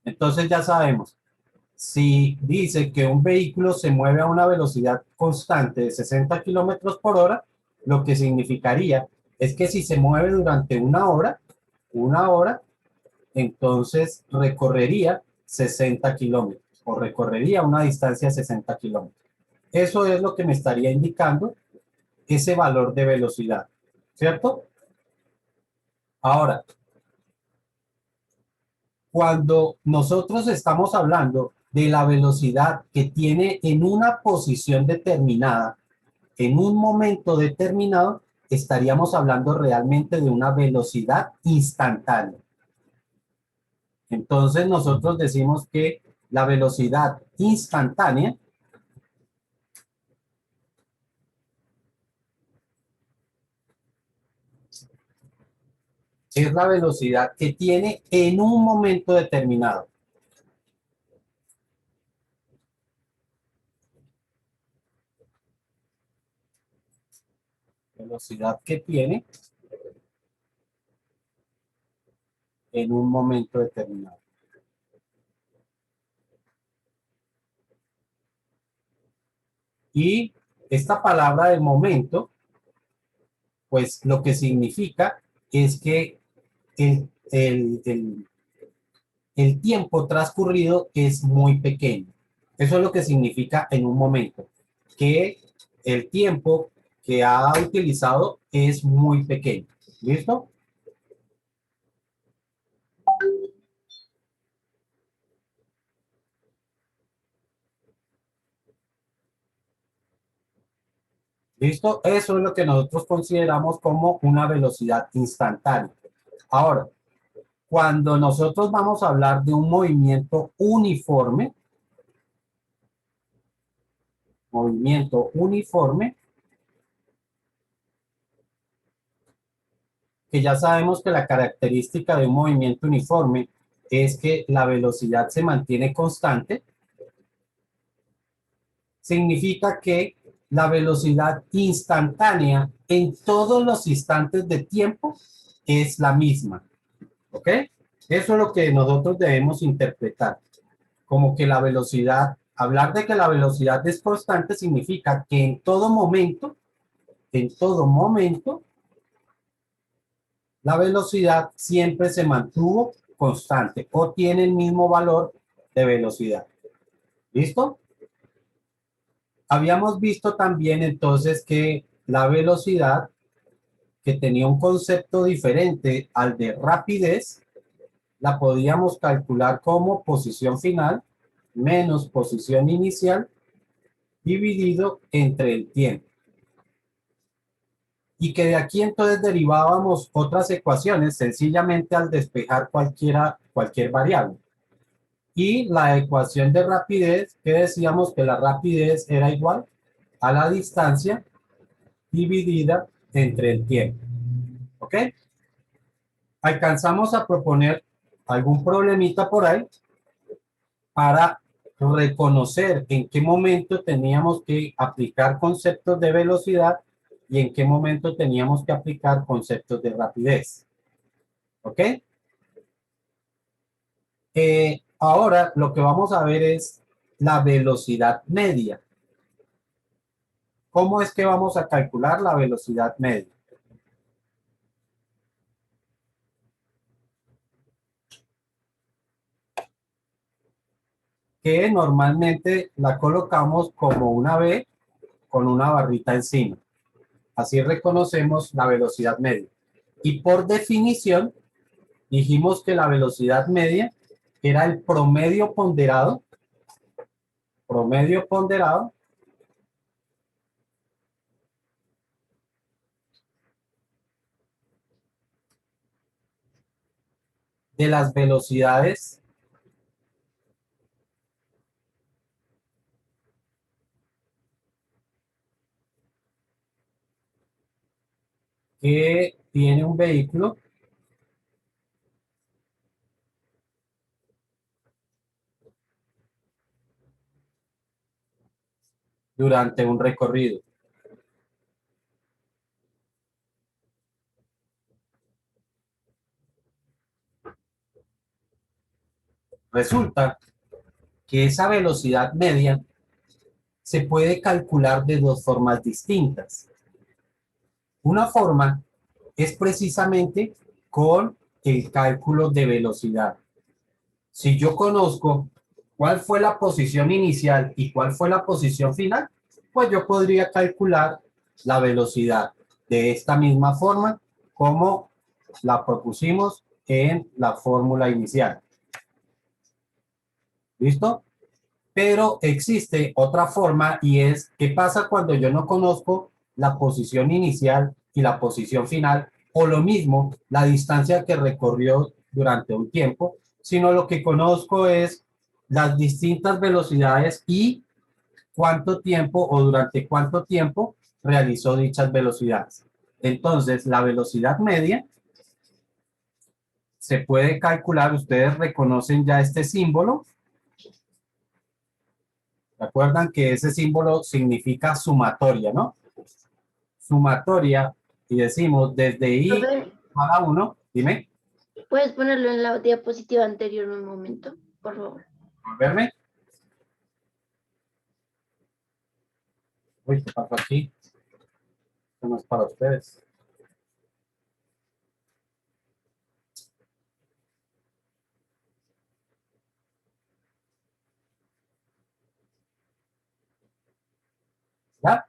Entonces ya sabemos, si dice que un vehículo se mueve a una velocidad constante de 60 kilómetros por hora, lo que significaría es que si se mueve durante una hora, entonces recorrería 60 kilómetros o recorrería una distancia de 60 kilómetros. Eso es lo que me estaría indicando ese valor de velocidad, ¿cierto? Ahora, cuando nosotros estamos hablando de la velocidad que tiene en una posición determinada, en un momento determinado, estaríamos hablando realmente de una velocidad instantánea. Entonces nosotros decimos que la velocidad instantánea es la velocidad que tiene en un momento determinado. Velocidad que tiene en un momento determinado. Y esta palabra de momento, pues lo que significa es que el tiempo transcurrido es muy pequeño. Eso es lo que significa en un momento, que el tiempo que ha utilizado es muy pequeño. ¿Listo? ¿Listo? Eso es lo que nosotros consideramos como una velocidad instantánea. Ahora, cuando nosotros vamos a hablar de un movimiento uniforme, que ya sabemos que la característica de un movimiento uniforme es que la velocidad se mantiene constante, significa que la velocidad instantánea en todos los instantes de tiempo es la misma. ¿Ok? Eso es lo que nosotros debemos interpretar. Como que la velocidad, hablar de que la velocidad es constante significa que en todo momento, la velocidad siempre se mantuvo constante o tiene el mismo valor de velocidad. ¿Listo? Habíamos visto también entonces que la velocidad, que tenía un concepto diferente al de rapidez, la podíamos calcular como posición final menos posición inicial dividido entre el tiempo. Y que de aquí entonces derivábamos otras ecuaciones sencillamente al despejar cualquier variable. Y la ecuación de rapidez, que decíamos que la rapidez era igual a la distancia dividida entre el tiempo. ¿Ok? Alcanzamos a proponer algún problemita por ahí para reconocer en qué momento teníamos que aplicar conceptos de velocidad y en qué momento teníamos que aplicar conceptos de rapidez. ¿Ok? Ahora lo que vamos a ver es la velocidad media. ¿Cómo es que vamos a calcular la velocidad media? Que normalmente la colocamos como una B con una barrita encima. Así reconocemos la velocidad media. Y por definición, dijimos que la velocidad media era el promedio ponderado de las velocidades que tiene un vehículo durante un recorrido. Resulta que esa velocidad media se puede calcular de dos formas distintas. Una forma es precisamente con el cálculo de velocidad. Si yo conozco cuál fue la posición inicial y cuál fue la posición final, pues yo podría calcular la velocidad de esta misma forma como la propusimos en la fórmula inicial. ¿Listo? Pero existe otra forma y es qué pasa cuando yo no conozco la posición inicial y la posición final, o lo mismo, la distancia que recorrió durante un tiempo, sino lo que conozco es las distintas velocidades y cuánto tiempo o durante cuánto tiempo realizó dichas velocidades. Entonces, la velocidad media se puede calcular, ustedes reconocen ya este símbolo. Recuerdan que ese símbolo significa sumatoria, ¿no? Sumatoria, y decimos desde i Profe, a 1, dime, ¿puedes ponerlo en la diapositiva anterior un momento, por favor? volverme. Uy, ¿qué pasó aquí? Esto no es para ustedes. ¿Ya?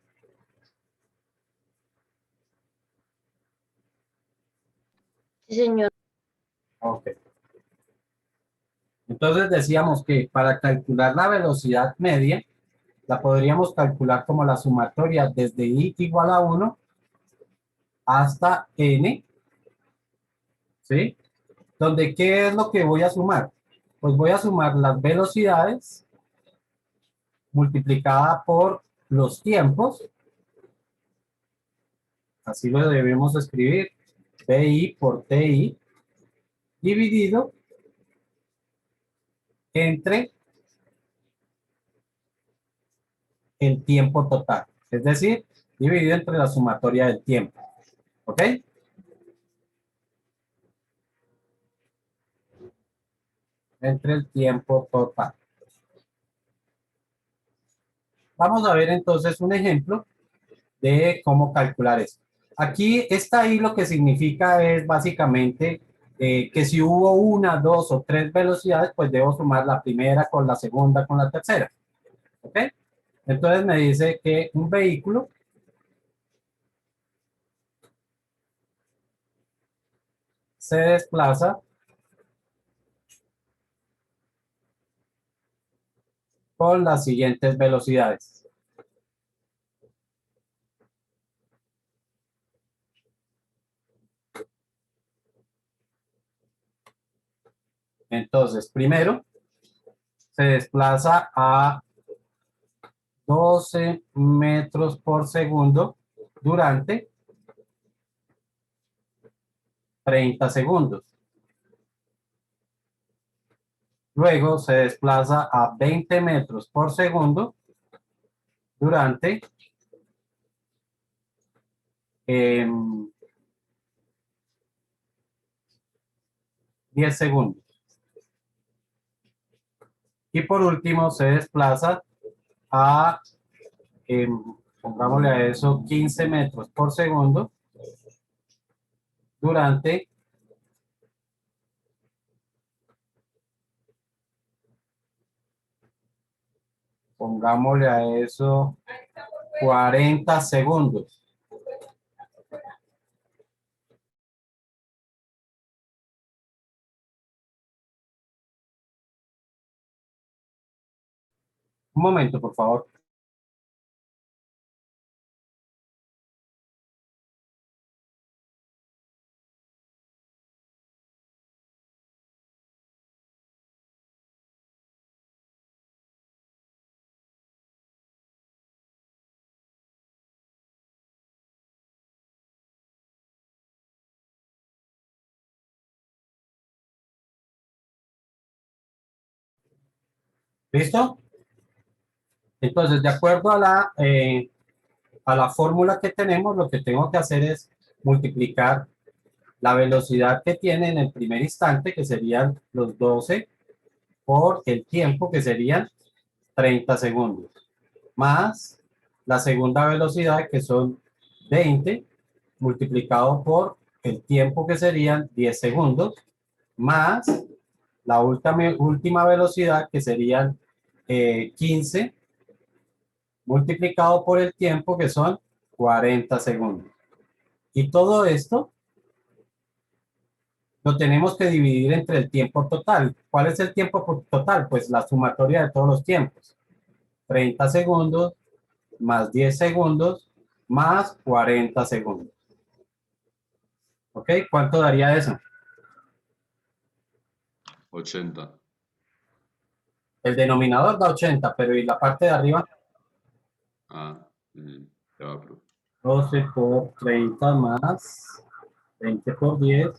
Sí, señor. Ok. Entonces decíamos que para calcular la velocidad media, la podríamos calcular como la sumatoria desde i igual a 1 hasta n, ¿sí? Donde, ¿qué es lo que voy a sumar? Pues voy a sumar las velocidades multiplicada por los tiempos, así lo debemos escribir, PI por TI, dividido entre el tiempo total, es decir, dividido entre la sumatoria del tiempo, ¿ok? Entre el tiempo total. Vamos a ver entonces un ejemplo de cómo calcular eso. Aquí está ahí lo que significa es básicamente que si hubo una, dos o tres velocidades, pues debo sumar la primera con la segunda con la tercera. ¿Ok? Entonces me dice que un vehículo se desplaza con las siguientes velocidades. Entonces, primero, se desplaza a 12 metros por segundo durante 30 segundos. Luego se desplaza a 20 metros por segundo durante 10 segundos. Y por último se desplaza a, pongámosle a eso, 15 metros por segundo durante 40 segundos. Un momento, por favor. ¿Listo? Entonces, de acuerdo a la fórmula que tenemos, lo que tengo que hacer es multiplicar la velocidad que tiene en el primer instante, que serían los 12 por el tiempo, que serían 30 segundos, más la segunda velocidad, que son 20, multiplicado por el tiempo, que serían 10 segundos, más la última velocidad, que serían 15, multiplicado por el tiempo, que son 40 segundos. Y todo esto lo tenemos que dividir entre el tiempo total. ¿Cuál es el tiempo total? Pues la sumatoria de todos los tiempos. 30 segundos más 10 segundos más 40 segundos. ¿Ok? ¿Cuánto daría eso? 80. El denominador da 80, pero ¿y la parte de arriba? Ah, ya va, profe. 12 por 30 más 20 por 10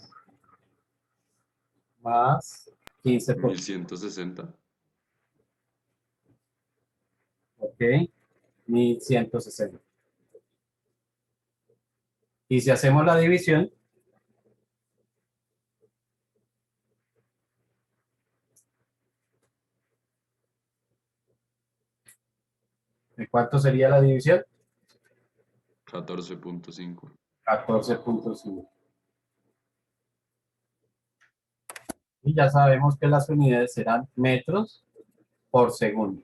más 15 por 1160. ok, 1160. Y si hacemos la división, ¿de cuánto sería la división? 14.5. 14.5. Y ya sabemos que las unidades serán metros por segundo.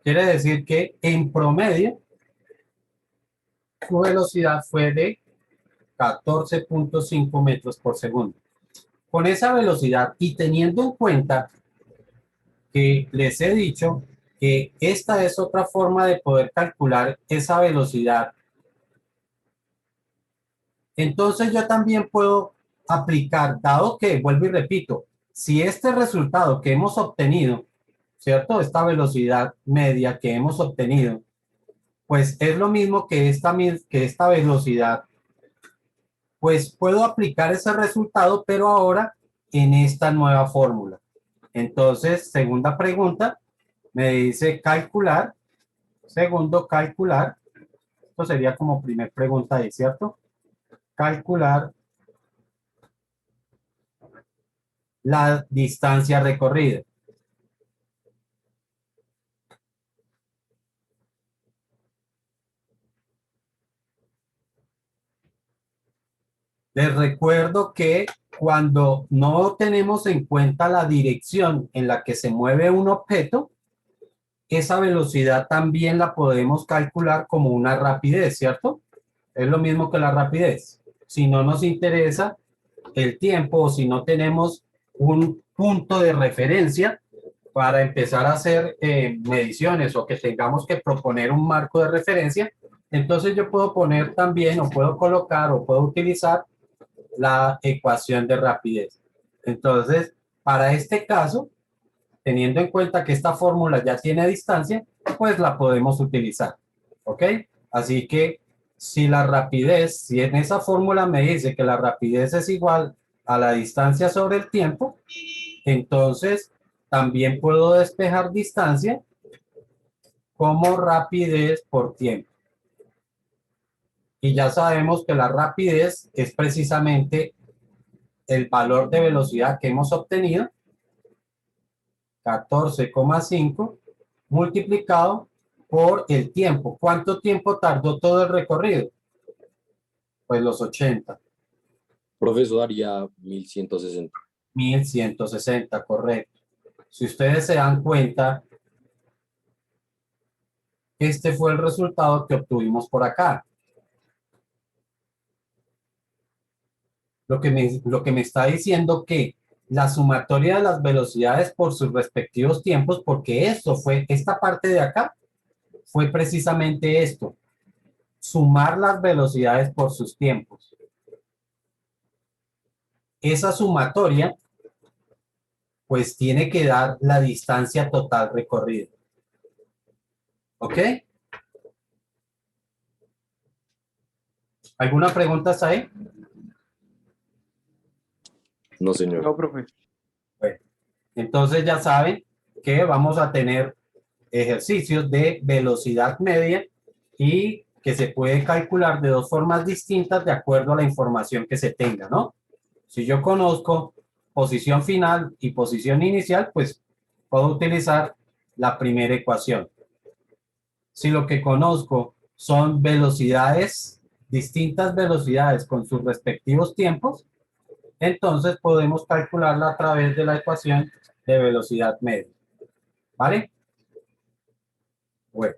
Quiere decir que en promedio su velocidad fue de 14.5 metros por segundo. Con esa velocidad y teniendo en cuenta que les he dicho que esta es otra forma de poder calcular esa velocidad, entonces yo también puedo aplicar, dado que, vuelvo y repito, si este resultado que hemos obtenido, ¿cierto? Esta velocidad media que hemos obtenido, pues es lo mismo que esta velocidad, pues puedo aplicar ese resultado, pero ahora en esta nueva fórmula. Entonces, segunda pregunta, me dice calcular, segundo calcular, esto sería como primer pregunta ahí, ¿cierto? Calcular la distancia recorrida. Les recuerdo que cuando no tenemos en cuenta la dirección en la que se mueve un objeto, esa velocidad también la podemos calcular como una rapidez, ¿cierto? Es lo mismo que la rapidez. Si no nos interesa el tiempo o si no tenemos un punto de referencia para empezar a hacer mediciones o que tengamos que proponer un marco de referencia, entonces yo puedo poner también o puedo colocar o puedo utilizar la ecuación de rapidez. Entonces, para este caso, teniendo en cuenta que esta fórmula ya tiene distancia, pues la podemos utilizar. ¿Ok? Así que si la rapidez, si en esa fórmula me dice que la rapidez es igual a la distancia sobre el tiempo, entonces también puedo despejar distancia como rapidez por tiempo. Y ya sabemos que la rapidez es precisamente el valor de velocidad que hemos obtenido, 14,5, multiplicado por el tiempo. ¿Cuánto tiempo tardó todo el recorrido? Pues los 80. Profesor, daría 1160. 1160, correcto. Si ustedes se dan cuenta, este fue el resultado que obtuvimos por acá. Lo que me está diciendo que la sumatoria de las velocidades por sus respectivos tiempos, porque esto fue, esta parte de acá, fue precisamente esto, sumar las velocidades por sus tiempos. Esa sumatoria, pues tiene que dar la distancia total recorrida. ¿Ok? ¿Alguna pregunta hasta ahí? No, señor. No, profe. Bueno, entonces ya saben que vamos a tener ejercicios de velocidad media y que se puede calcular de dos formas distintas de acuerdo a la información que se tenga, ¿no? Si yo conozco posición final y posición inicial, pues puedo utilizar la primera ecuación. Si lo que conozco son velocidades, distintas velocidades con sus respectivos tiempos, entonces podemos calcularla a través de la ecuación de velocidad media. ¿Vale? Bueno.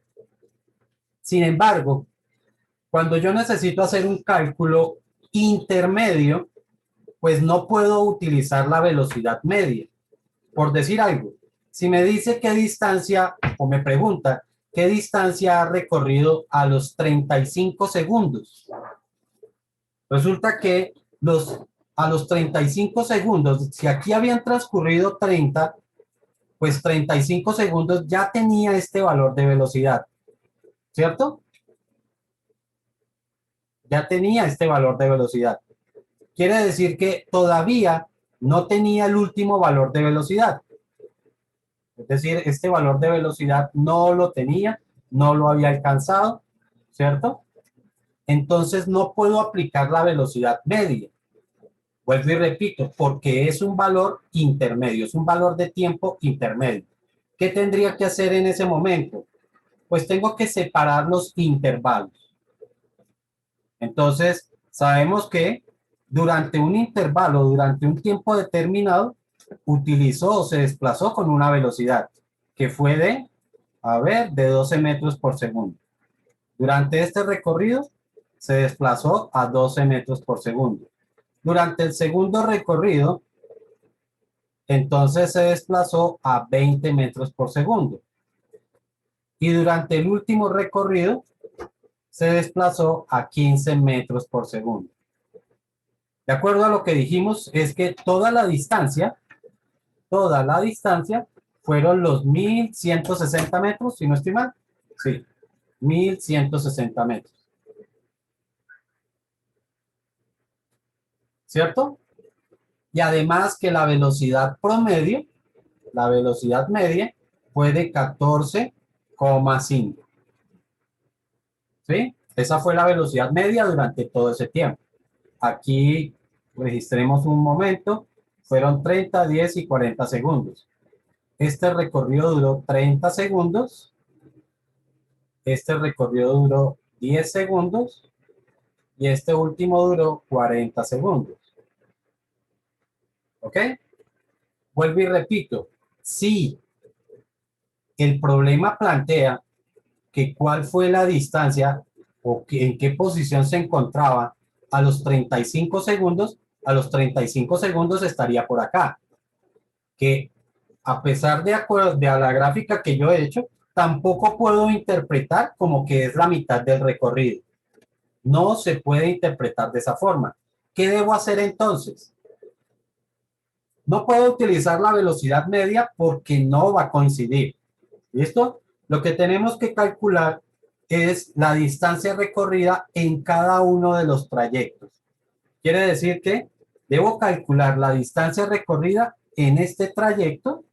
Sin embargo, cuando yo necesito hacer un cálculo intermedio, pues no puedo utilizar la velocidad media. Por decir algo, si me dice qué distancia, o me pregunta, qué distancia ha recorrido a los 35 segundos. Resulta que a los 35 segundos, si aquí habían transcurrido 30, pues 35 segundos ya tenía este valor de velocidad, ¿cierto? Ya tenía este valor de velocidad. Quiere decir que todavía no tenía el último valor de velocidad. Es decir, este valor de velocidad no lo tenía, no lo había alcanzado, ¿cierto? Entonces no puedo aplicar la velocidad media. Vuelvo y repito, porque es un valor intermedio, es un valor de tiempo intermedio. ¿Qué tendría que hacer en ese momento? Pues tengo que separar los intervalos. Entonces, sabemos que durante un intervalo, durante un tiempo determinado, utilizó o se desplazó con una velocidad que fue de 12 metros por segundo. Durante este recorrido, se desplazó a 12 metros por segundo. Durante el segundo recorrido, entonces se desplazó a 20 metros por segundo. Y durante el último recorrido, se desplazó a 15 metros por segundo. De acuerdo a lo que dijimos, es que toda la distancia fueron los 1160 metros, si no estoy mal. Sí, 1160 metros. ¿Cierto? Y además que la velocidad promedio, la velocidad media, fue de 14,5. ¿Sí? Esa fue la velocidad media durante todo ese tiempo. Aquí registremos un momento, fueron 30, 10 y 40 segundos. Este recorrido duró 30 segundos, este recorrido duró 10 segundos y este último duró 40 segundos. ¿Ok? Vuelvo y repito, si el problema plantea que cuál fue la distancia o que, en qué posición se encontraba a los 35 segundos, a los 35 segundos estaría por acá. Que a pesar de acuerdo a la gráfica que yo he hecho, tampoco puedo interpretar como que es la mitad del recorrido. No se puede interpretar de esa forma. ¿Qué debo hacer entonces? No puedo utilizar la velocidad media porque no va a coincidir. ¿Listo? Lo que tenemos que calcular es la distancia recorrida en cada uno de los trayectos. Quiere decir que debo calcular la distancia recorrida en este trayecto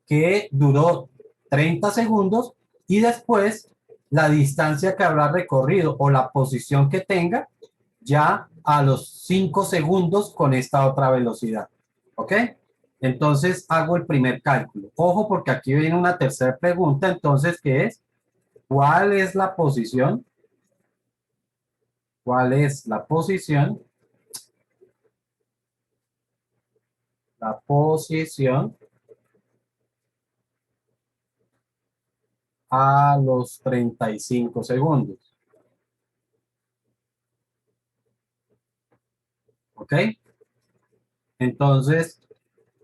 que duró 30 segundos y después la distancia que habrá recorrido o la posición que tenga ya a los 5 segundos con esta otra velocidad. ¿Ok? Entonces hago el primer cálculo. Ojo porque aquí viene una tercera pregunta, entonces, ¿qué es? ¿Cuál es la posición? ¿Cuál es la posición? La posición a los 35 segundos. ¿Ok? Entonces,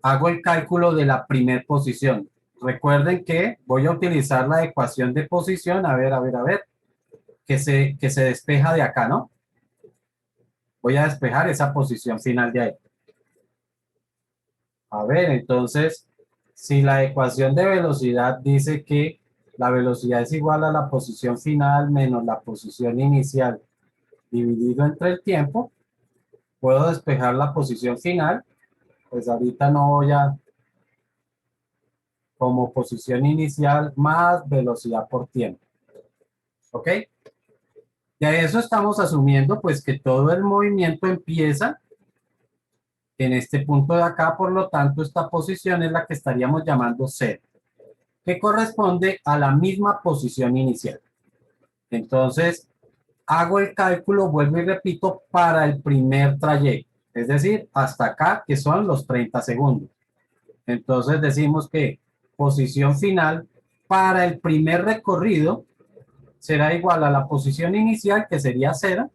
hago el cálculo de la primera posición. Recuerden que voy a utilizar la ecuación de posición, a ver, que se despeja de acá, ¿no? Voy a despejar esa posición final de ahí. A ver, entonces, si la ecuación de velocidad dice que la velocidad es igual a la posición final menos la posición inicial dividido entre el tiempo, puedo despejar la posición final. Pues ahorita no voy a, como posición inicial más velocidad por tiempo. ¿Ok? Y a eso estamos asumiendo pues que todo el movimiento empieza en este punto de acá, por lo tanto, esta posición es la que estaríamos llamando cero, que corresponde a la misma posición inicial. Entonces, hago el cálculo, vuelvo y repito, para el primer trayecto, es decir, hasta acá, que son los 30 segundos. Entonces, decimos que posición final para el primer recorrido será igual a la posición inicial, que sería 0,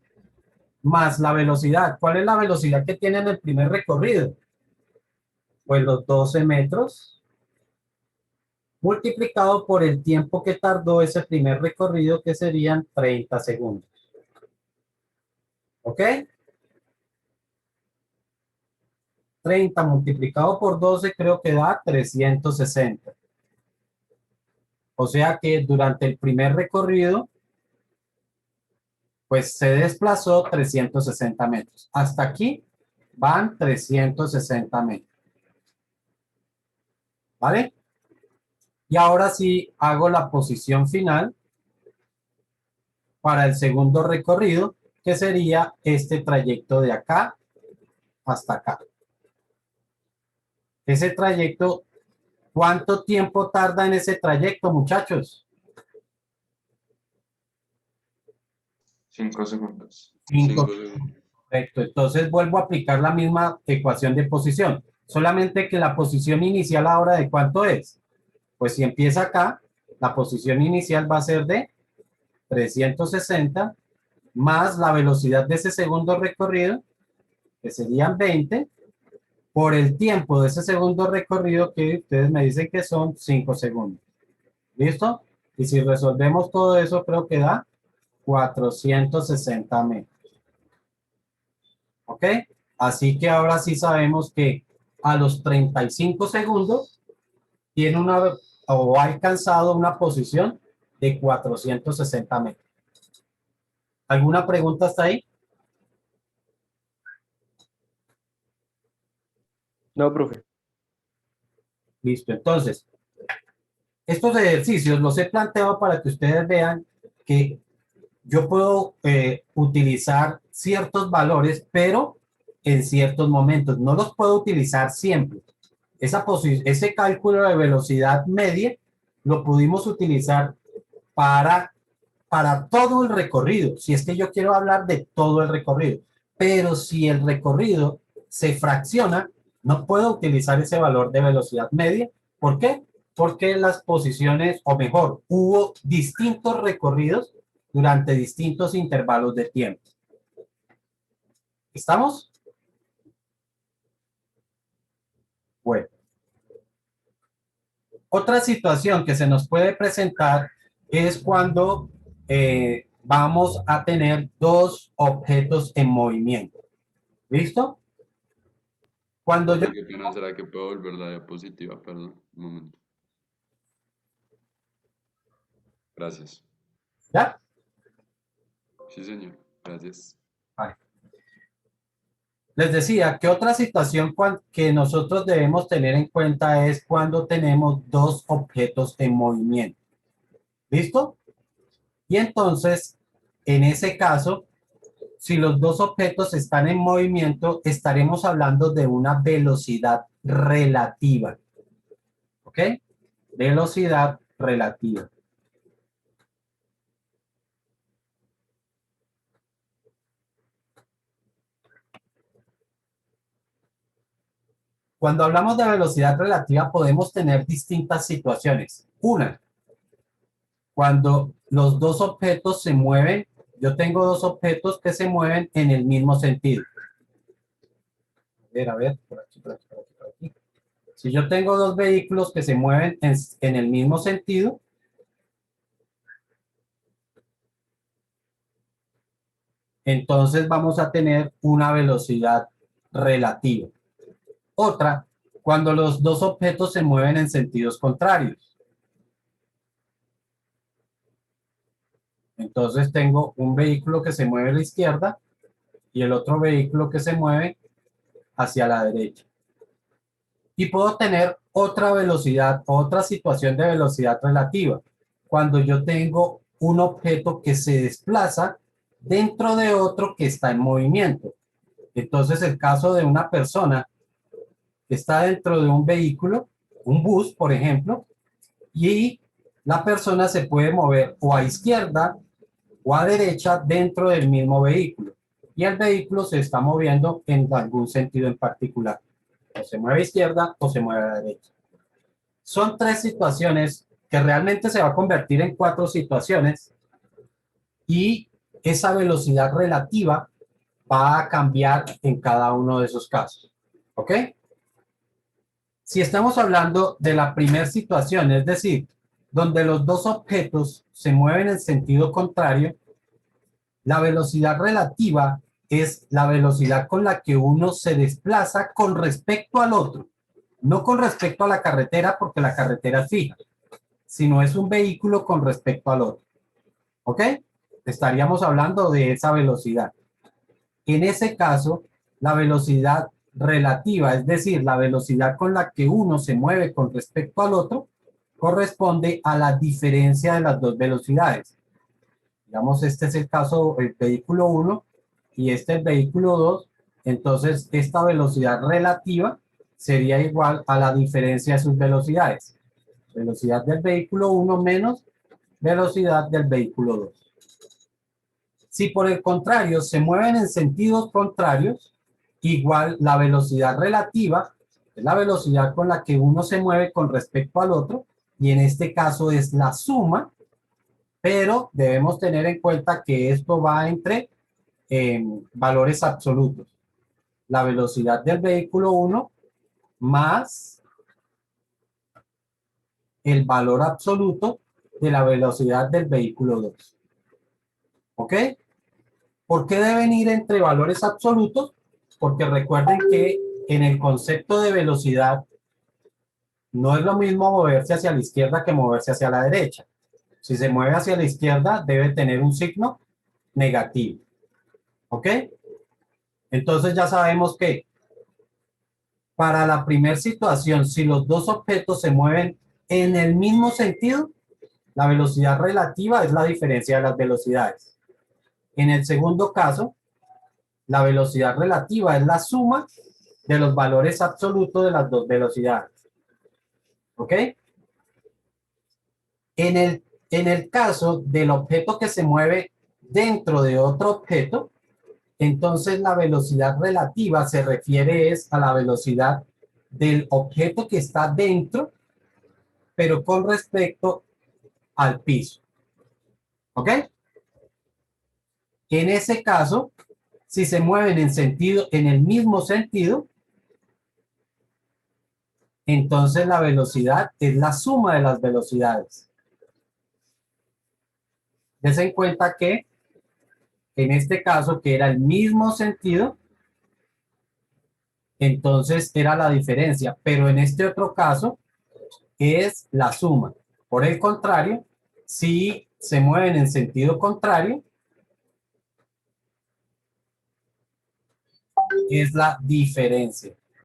más la velocidad. ¿Cuál es la velocidad que tiene en el primer recorrido? Pues los 12 metros multiplicado por el tiempo que tardó ese primer recorrido, que serían 30 segundos. ¿Ok? 30 multiplicado por 12 creo que da 360. O sea que durante el primer recorrido, pues se desplazó 360 metros. Hasta aquí van 360 metros. ¿Vale? Y ahora sí hago la posición final para el segundo recorrido, que sería este trayecto de acá hasta acá. Ese trayecto, ¿cuánto tiempo tarda en ese trayecto, muchachos? 5 segundos. 5 5 segundos. Correcto. Entonces vuelvo a aplicar la misma ecuación de posición. Solamente que la posición inicial ahora, ¿de cuánto es? Pues si empieza acá, la posición inicial va a ser de 360 más la velocidad de ese segundo recorrido, que serían 20, por el tiempo de ese segundo recorrido, que ustedes me dicen que son 5 segundos. ¿Listo? Y si resolvemos todo eso, creo que da 460 metros. ¿Ok? Así que ahora sí sabemos que a los 35 segundos tiene una o ha alcanzado una posición de 460 metros. ¿Alguna pregunta hasta ahí? No, profe. Listo. Entonces, estos ejercicios los he planteado para que ustedes vean que yo puedo utilizar ciertos valores, pero en ciertos momentos. No los puedo utilizar siempre. Ese cálculo de velocidad media lo pudimos utilizar para todo el recorrido, si es que yo quiero hablar de todo el recorrido. Pero si el recorrido se fracciona, no puedo utilizar ese valor de velocidad media. ¿Por qué? Porque las posiciones, o mejor, hubo distintos recorridos durante distintos intervalos de tiempo. ¿Estamos? Bueno. Otra situación que se nos puede presentar es cuando vamos a tener dos objetos en movimiento. ¿Listo? Cuando yo... ¿Qué pena? ¿Será que puedo volver la diapositiva? Perdón, un momento. Gracias. ¿Ya? Sí, señor. Gracias. Vale. Les decía que otra situación que nosotros debemos tener en cuenta es cuando tenemos dos objetos en movimiento. ¿Listo? Y entonces, en ese caso, si los dos objetos están en movimiento, estaremos hablando de una velocidad relativa. ¿Ok? Velocidad relativa. Cuando hablamos de velocidad relativa, podemos tener distintas situaciones. Una, cuando los dos objetos se mueven, yo tengo dos objetos que se mueven en el mismo sentido. A ver, por aquí, por aquí, por aquí, por aquí. Si yo tengo dos vehículos que se mueven en el mismo sentido, entonces vamos a tener una velocidad relativa. Otra, cuando los dos objetos se mueven en sentidos contrarios. Entonces tengo un vehículo que se mueve a la izquierda y el otro vehículo que se mueve hacia la derecha. Y puedo tener otra velocidad, otra situación de velocidad relativa, cuando yo tengo un objeto que se desplaza dentro de otro que está en movimiento. Entonces, el caso de una persona está dentro de un vehículo, un bus, por ejemplo, y la persona se puede mover o a izquierda o a derecha dentro del mismo vehículo. Y el vehículo se está moviendo en algún sentido en particular. O se mueve a izquierda o se mueve a derecha. Son 3 situaciones que realmente se va a convertir en 4 situaciones y esa velocidad relativa va a cambiar en cada uno de esos casos. ¿Ok? Si estamos hablando de la primera situación, es decir, donde los dos objetos se mueven en sentido contrario, la velocidad relativa es la velocidad con la que uno se desplaza con respecto al otro, no con respecto a la carretera porque la carretera es fija, sino es un vehículo con respecto al otro. ¿Ok? Estaríamos hablando de esa velocidad. En ese caso, la velocidad relativa, es decir, la velocidad con la que uno se mueve con respecto al otro, corresponde a la diferencia de las dos velocidades. Digamos, este es el caso, el vehículo 1 y este el vehículo 2. Entonces, esta velocidad relativa sería igual a la diferencia de sus velocidades. Velocidad del vehículo 1 menos velocidad del vehículo 2. Si por el contrario se mueven en sentidos contrarios, igual la velocidad relativa es la velocidad con la que uno se mueve con respecto al otro, y en este caso es la suma, pero debemos tener en cuenta que esto va entre valores absolutos. La velocidad del vehículo 1 más el valor absoluto de la velocidad del vehículo 2. ¿Ok? ¿Por qué deben ir entre valores absolutos? Porque recuerden que en el concepto de velocidad no es lo mismo moverse hacia la izquierda que moverse hacia la derecha. Si se mueve hacia la izquierda, debe tener un signo negativo. ¿Ok? Entonces ya sabemos que para la primera situación, si los dos objetos se mueven en el mismo sentido, la velocidad relativa es la diferencia de las velocidades. En el segundo caso, la velocidad relativa es la suma de los valores absolutos de las dos velocidades. ¿Ok? En el caso del objeto que se mueve dentro de otro objeto, entonces la velocidad relativa se refiere a la velocidad del objeto que está dentro, pero con respecto al piso. ¿Ok? En ese caso, si se mueven en el mismo sentido, entonces la velocidad es la suma de las velocidades. Dense en cuenta que en este caso, que era el mismo sentido, entonces era la diferencia, pero en este otro caso es la suma. Por el contrario, si se mueven en sentido contrario, es la diferencia.